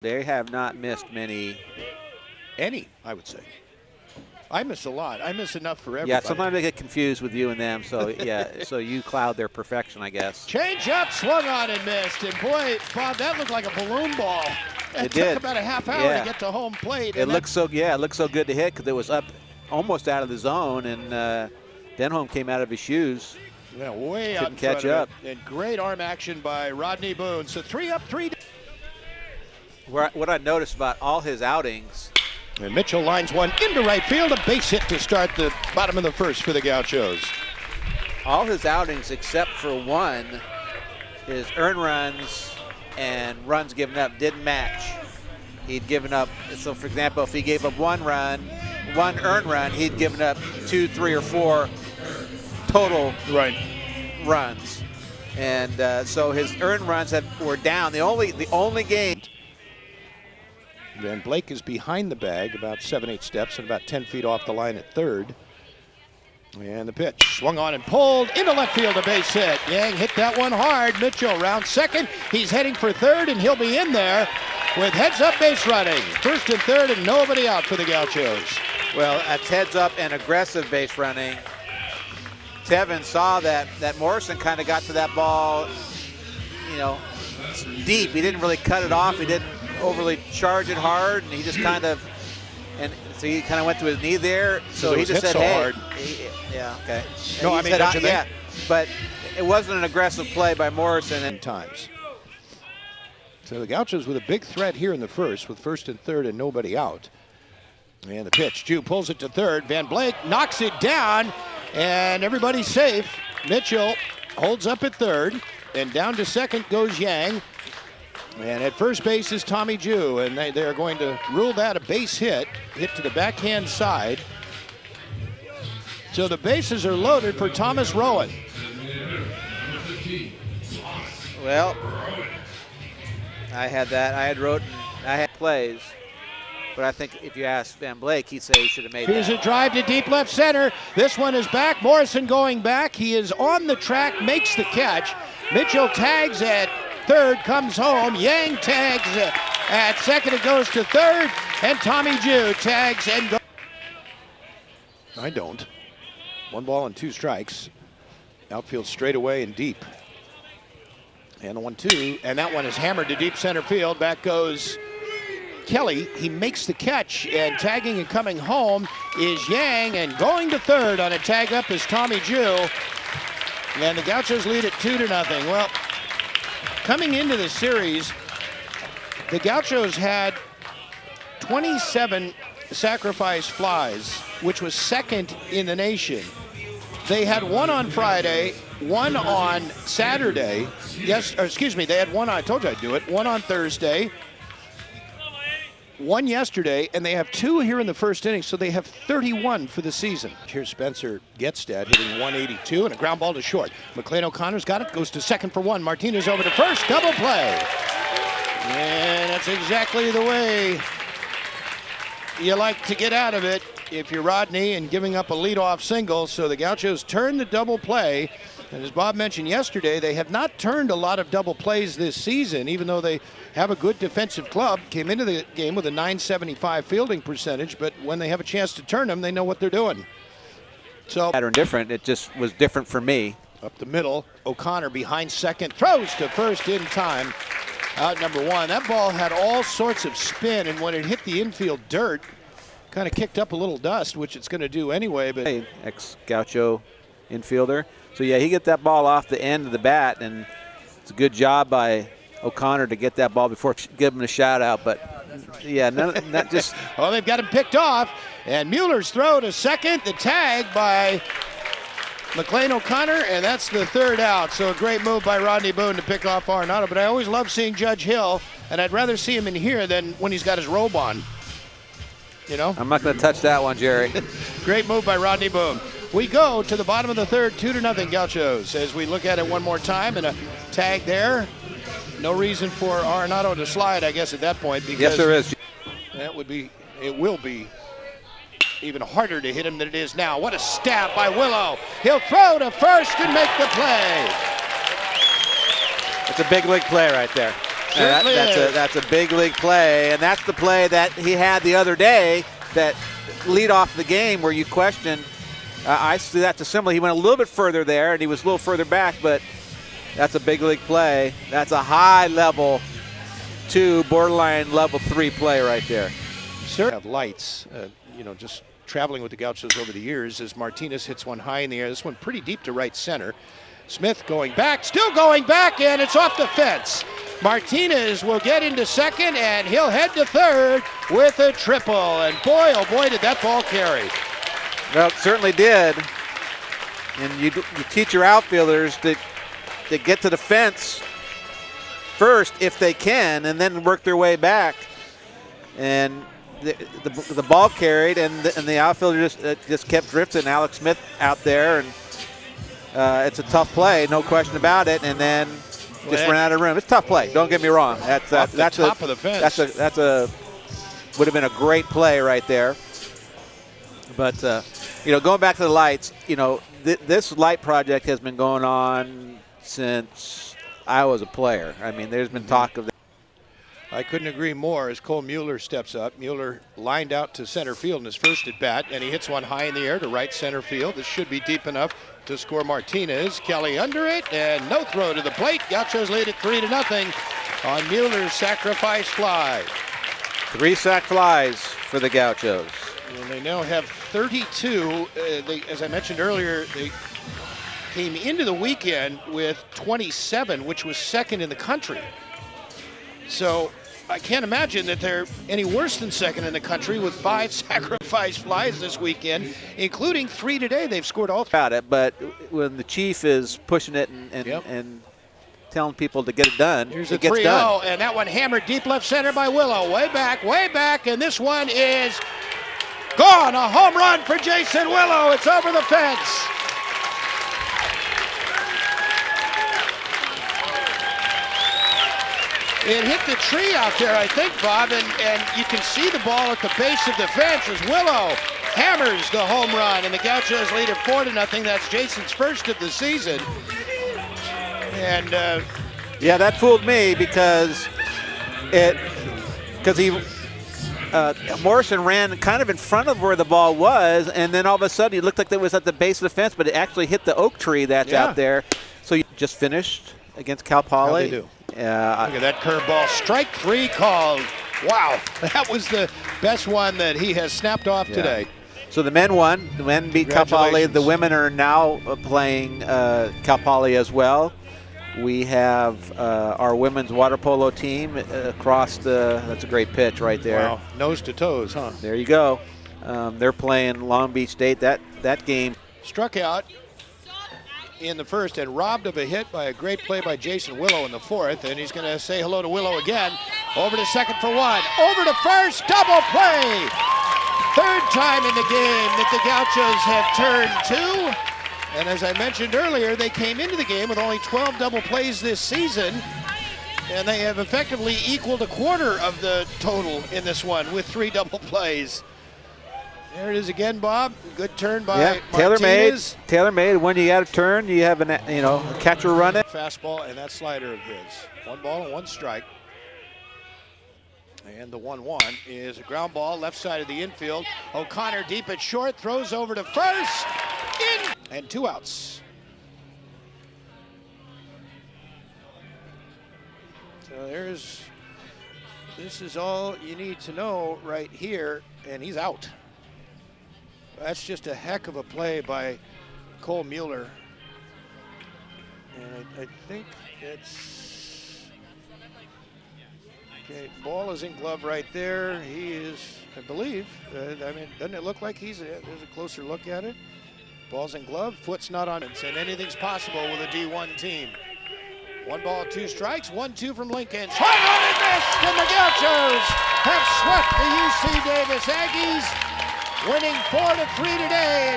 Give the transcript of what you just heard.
They have not missed many. Any, I would say. I miss a lot. I miss enough for everybody. Yeah, sometimes I get confused with you and them. So yeah, so you cloud their perfection, I guess. Change up, swung on and missed. And boy, Bob, that looked like a balloon ball. It took about a half hour to get to home plate. It looked so good to hit because it was up almost out of the zone, and Denholm came out of his shoes. Yeah, way out in catch front up. Of it. And great arm action by Rodney Boone. So 3 up, 3 down. What I noticed about all his outings. And Mitchell lines one into right field, a base hit to start the bottom of the first for the Gauchos. All his outings except for one, his earned runs and runs given up didn't match. He'd given up, so for example, if he gave up one earned run, he'd given up 2, 3, or 4 total runs. And so his earned runs were down. The only game. Van Blake is behind the bag, about 7-8 steps and about 10 feet off the line at third. And the pitch swung on and pulled into left field, a base hit. Yang hit that one hard. Mitchell round second. He's heading for third, and he'll be in there with heads-up base running. First and third, and nobody out for the Gauchos. Well, that's heads-up and aggressive base running. Tevin saw that Morrison kind of got to that ball, deep. He didn't really cut it off. He didn't overly charge it hard, and he just kind of, and so he kind of went to his knee there. So he just said, so "Hey, hard." Yeah, okay." No, I mean, don't you think? But it wasn't an aggressive play by Morrison. And times. So the Gauchos with a big threat here in the first, with first and third and nobody out. And the pitch, Jew pulls it to third. Van Blake knocks it down, and everybody's safe. Mitchell holds up at third, and down to second goes Yang. And at first base is Tommy Jew, and they are going to rule that a base hit to the backhand side. So the bases are loaded for Thomas Rowan. Well, I had plays, but I think if you ask Van Blake, he'd say he should have made Here's that. a drive to deep left center. This one is back. Morrison going back. He is on the track, makes the catch. Mitchell tags at third, comes home. Yang tags at second, it goes to third, and Tommy Jew tags and goes. I don't. 1 ball and 2 strikes. Outfield straight away and deep. And a 1-2, and that one is hammered to deep center field. Back goes Kelly. He makes the catch, and tagging and coming home is Yang, and going to third on a tag up is Tommy Jew. And the Gauchos lead at 2-0. Well, coming into the series, the Gauchos had 27 sacrifice flies, which was second in the nation. They had 1 on Friday, 1 on Saturday. They had 1 on, I told you I'd do it, 1 on Thursday, 1 yesterday, and they have 2 here in the first inning, so they have 31 for the season. Here's Spencer Getstad hitting 182 and a ground ball to short. McLean O'Connor's got it, goes to second for 1. Martinez over to first, double play. And that's exactly the way you like to get out of it if you're Rodney, and giving up a leadoff single. So the Gauchos turn the double play. And as Bob mentioned yesterday, they have not turned a lot of double plays this season, even though they have a good defensive club. Came into the game with a .975 fielding percentage, but when they have a chance to turn them, they know what they're doing. So Pattern different. It just was different for me. Up the middle, O'Connor behind second, throws to first in time. Out number 1. That ball had all sorts of spin, and when it hit the infield dirt, kind of kicked up a little dust, which it's going to do anyway. But Ex-Gaucho infielder. So yeah, he get that ball off the end of the bat, and it's a good job by O'Connor to get that ball before give him a shout out. But yeah, not just. Well, they've got him picked off, and Mueller's throw to second. The tag by McLean O'Connor, and that's the 3rd out. So a great move by Rodney Boone to pick off Arenado. But I always love seeing Judge Hill, and I'd rather see him in here than when he's got his robe on. I'm not going to touch that one, Jerry. Great move by Rodney Boone. We go to the bottom of the 3rd, 2-0 Gauchos. As we look at it one more time, and a tag there. No reason for Arenado to slide, I guess, at that point. Because yes, there is. It will be even harder to hit him than it is now. What a stab by Willow. He'll throw to first and make the play. It's a big league play right there. certainly is. That's a big league play, and that's the play that he had the other day that lead off the game where you questioned. I see that similar. He went a little bit further there, and he was a little further back, but that's a big league play. That's a high level 2, borderline level 3 play right there. Sir, have lights, just traveling with the Gauchos over the years as Martinez hits one high in the air. This one pretty deep to right center. Smith going back, still going back, and it's off the fence. Martinez will get into second, and he'll head to third with a triple. And boy, oh boy, did that ball carry. Well, it certainly did. And you teach your outfielders to get to the fence first if they can, and then work their way back. And the ball carried, and the outfielder just kept drifting. Alex Smith out there, and it's a tough play, no question about it. And then just ran out of room. It's a tough play. Don't get me wrong. That's top of the fence. Would have been a great play right there. But going back to the lights, this light project has been going on since I was a player. I mean, there's been talk of. I couldn't agree more as Cole Mueller steps up. Mueller lined out to center field in his first at bat, and he hits one high in the air to right center field. This should be deep enough to score Martinez. Kelly under it, and no throw to the plate. Gauchos lead it 3-0 on Mueller's sacrifice fly. 3 sac flies for the Gauchos. And they now have 32. As I mentioned earlier, they came into the weekend with 27, which was second in the country. So I can't imagine that they're any worse than second in the country with 5 sacrifice flies this weekend, including 3 today. They've scored all 3. About it, but when the chief is pushing it and telling people to get it done, here's it a gets 3-0, done. and that one hammered deep left center by Willow. Way back, and this one is gone. A home run for Jason Willow. It's over the fence. It hit the tree out there, I think, Bob, and you can see the ball at the base of the fence as Willow hammers the home run, and the Gauchos lead it 4-0. That's Jason's first of the season. And yeah, that fooled me because Morrison ran kind of in front of where the ball was, and then all of a sudden it looked like it was at the base of the fence, but it actually hit the oak tree that's out there. So you just finished against Cal Poly. How they do? Look at that curveball. Strike 3 called. Wow, that was the best one that he has snapped off today. So the men won. The men beat Cal Poly. The women are now playing Cal Poly as well. We have our women's water polo team across that's a great pitch right there. Wow, nose to toes, huh? There you go. They're playing Long Beach State. That game. Struck out in the first and robbed of a hit by a great play by Jason Willow in the fourth, and he's going to say hello to Willow again. Over to second for 1, over to first, double play. Third time in the game that the Gauchos have turned 2, and as I mentioned earlier, they came into the game with only 12 double plays this season, and they have effectively equaled a quarter of the total in this one with 3 double plays. There it is again, Bob. Good turn by Martinez. Tailor-made. When you got a turn, you have a catcher running. Fastball and that slider of his. 1 ball and 1 strike. And the 1-1 is a ground ball left side of the infield. O'Connor deep at short, throws over to first. In and 2 outs. So this is all you need to know right here, and he's out. That's just a heck of a play by Cole Mueller. And I think it's... Okay, ball is in glove right there. He is, I believe, doesn't it look like there's a closer look at it? Ball's in glove, foot's not on it, and anything's possible with a D1 team. 1 ball, 2 strikes, 1-2 from Lincoln. Swung on and missed, and the Gauchos have swept the UC Davis Aggies, winning 4-3 today.